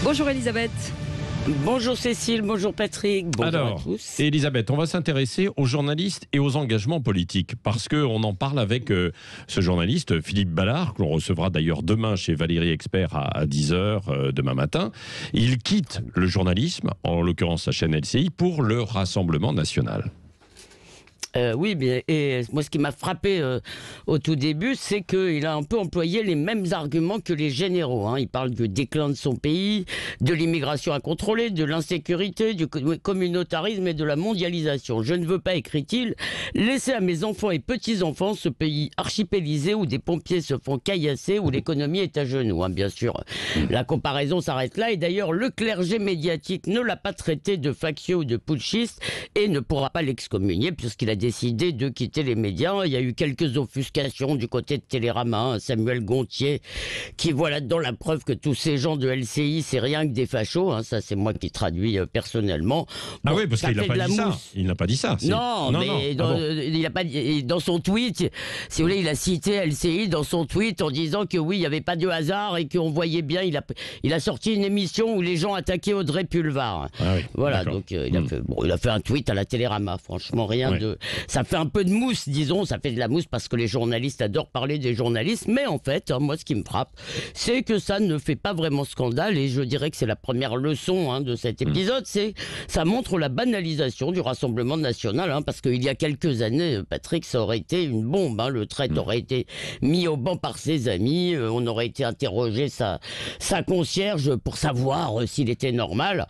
Bonjour Elisabeth. Bonjour Cécile, bonjour Patrick, bonjour Alors, à tous. Elisabeth, on va s'intéresser aux journalistes et aux engagements politiques parce qu'on en parle avec ce journaliste, Philippe Ballard, que l'on recevra d'ailleurs demain chez Valérie Expert à 10h demain matin. Il quitte le journalisme, en l'occurrence sa chaîne LCI, pour le Rassemblement national. Oui, bien, et moi ce qui m'a frappé au tout début, c'est qu'il a un peu employé les mêmes arguments que les généraux. Il parle du déclin de son pays, de l'immigration incontrôlée, de l'insécurité, du communautarisme et de la mondialisation. Je ne veux pas, écrit-il, laisser à mes enfants et petits-enfants ce pays archipélisé où des pompiers se font caillasser, où l'économie est à genoux. Bien sûr, la comparaison s'arrête là. Et d'ailleurs, le clergé médiatique ne l'a pas traité de factieux ou de putschiste et ne pourra pas l'excommunier puisqu'il a décidé de quitter les médias. Il y a eu quelques offuscations du côté de Télérama, Samuel Gontier, qui voit là-dedans la preuve que tous ces gens de LCI, c'est rien que des fachos. Ça, c'est moi qui traduis personnellement. Ah oui, parce qu'il n'a pas dit ça. Il n'a pas dit ça. Non, mais il a pas dans son tweet, si vous voulez, il a cité LCI dans son tweet en disant que oui, il n'y avait pas de hasard et qu'on voyait bien. Il a sorti une émission où les gens attaquaient Audrey Pulvar. Ah oui, voilà, donc il a fait un tweet à la Télérama. Franchement, rien de. Ça fait un peu de mousse, disons, ça fait de la mousse parce que les journalistes adorent parler des journalistes, mais en fait, moi ce qui me frappe, c'est que ça ne fait pas vraiment scandale, et je dirais que c'est la première leçon de cet épisode, c'est ça montre la banalisation du Rassemblement national, parce qu'il y a quelques années, Patrick, ça aurait été une bombe, le traître aurait été mis au banc par ses amis, on aurait été interrogé sa concierge pour savoir s'il était normal,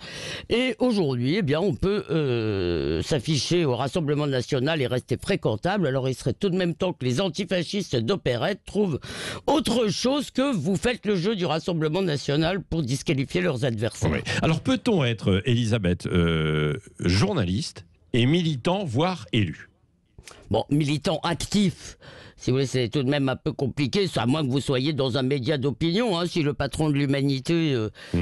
et aujourd'hui, on peut s'afficher au Rassemblement national et rester fréquentable. Alors il serait tout de même temps que les antifascistes d'opérette trouvent autre chose que vous faites le jeu du Rassemblement national pour disqualifier leurs adversaires. Oui. Alors peut-on être, Elisabeth, journaliste et militant, voire élu ? Bon, militant actif, si vous voulez, c'est tout de même un peu compliqué, à moins que vous soyez dans un média d'opinion. Si le patron de l'humanité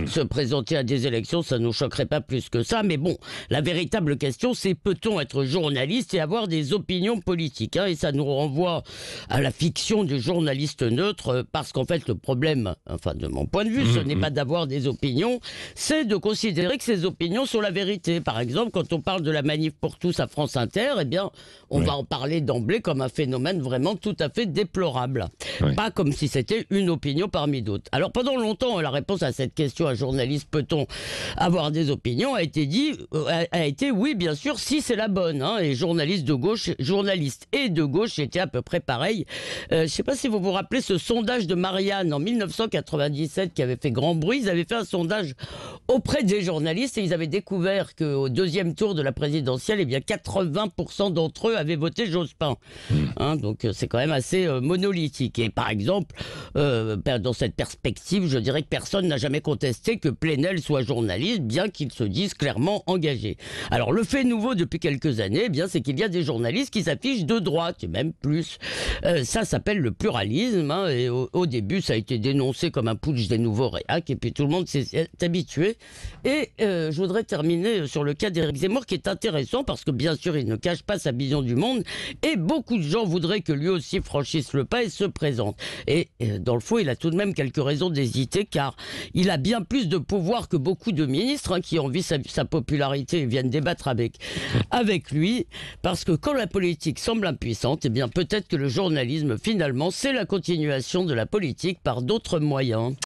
se présentait à des élections, ça ne nous choquerait pas plus que ça. Mais bon, la véritable question, c'est peut-on être journaliste et avoir des opinions politiques, et ça nous renvoie à la fiction du journaliste neutre, parce qu'en fait, le problème, enfin de mon point de vue, ce n'est pas d'avoir des opinions, c'est de considérer que ces opinions sont la vérité. Par exemple, quand on parle de la manif pour tous à France Inter, on va en parler d'emblée comme un phénomène vraiment tout à fait déplorable. Pas comme si c'était une opinion parmi d'autres. Alors pendant longtemps, la réponse à cette question, un journaliste, peut-on avoir des opinions, a été oui, bien sûr, si c'est la bonne. Et journalistes et de gauche étaient à peu près pareil. Je ne sais pas si vous vous rappelez ce sondage de Marianne en 1997 qui avait fait grand bruit. Ils avaient fait un sondage auprès des journalistes et ils avaient découvert qu'au deuxième tour de la présidentielle, 80% d'entre eux avaient voté Jospin. Donc c'est quand même assez monolithique. Et par exemple, dans cette perspective, je dirais que personne n'a jamais contesté que Plenel soit journaliste, bien qu'il se dise clairement engagé. Alors le fait nouveau depuis quelques années, c'est qu'il y a des journalistes qui s'affichent de droite, et même plus. Ça s'appelle le pluralisme, et au début ça a été dénoncé comme un putsch des nouveaux réacs, et puis tout le monde s'est habitué. Et je voudrais terminer sur le cas d'Éric Zemmour, qui est intéressant parce que bien sûr il ne cache pas sa vision du monde, et beaucoup de gens voudraient que lui aussi franchisse le pas et se présente. Et dans le fond, il a tout de même quelques raisons d'hésiter, car il a bien plus de pouvoir que beaucoup de ministres qui ont vu sa popularité et viennent débattre avec lui, parce que quand la politique semble impuissante, peut-être que le journalisme, finalement, c'est la continuation de la politique par d'autres moyens.